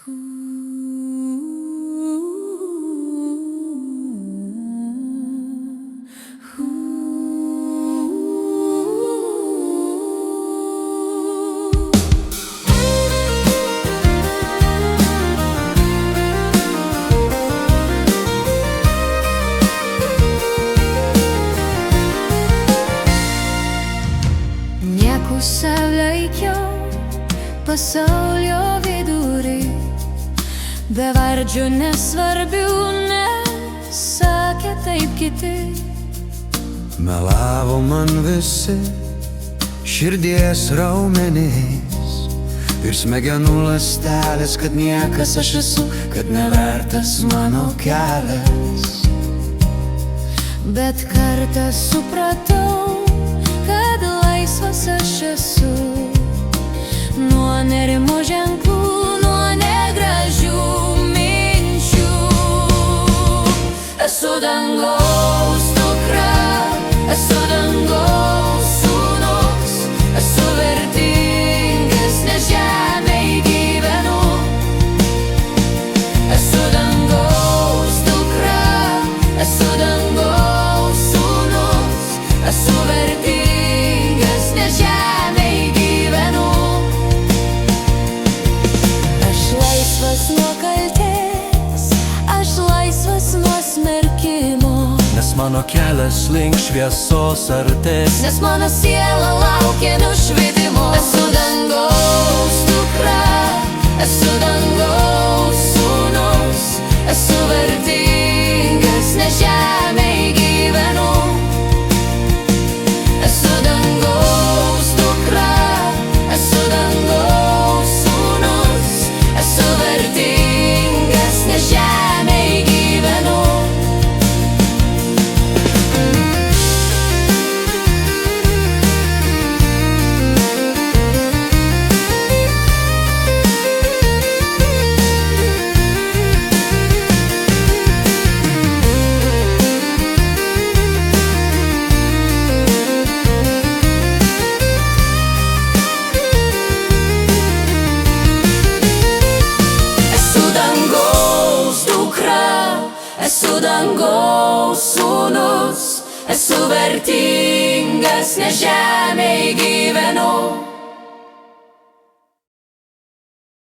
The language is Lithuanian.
Niekus laikiau pasaulio vidury, bevardžių nesvarbių, nesakė taip kiti. Melavo man visi širdies raumenys ir smegenų ląstelės, kad niekas aš esu, kad nevertas mano kelias. Bet kartą supratau, kad laisvas aš esu nuo nerimo ženklų, nuo negražių minčių. Esu dangaus dukra, esu dangaus sūnus, esu vertingas, nes žemėj gyvenu. Esu dangaus dukra, esu dangaus sūnus, esu vertingas, nes žemėj gyvenu. Aš laisvas nuo kaltės, aš laisvas nuo smerkimo, nes mano kelias link šviesos artės, nes mano siela laukia nušvitimo. Esu dangaus dukra, esu dangaus sūnus, esu vertingas, nes žemėj gyvenu. Esu dangaus dukra, esu dangaus sūnus, esu vertingas, nes žemėj gyvenu. Esu dangaus sūnus, esu vertingas, nes žemėj gyvenu.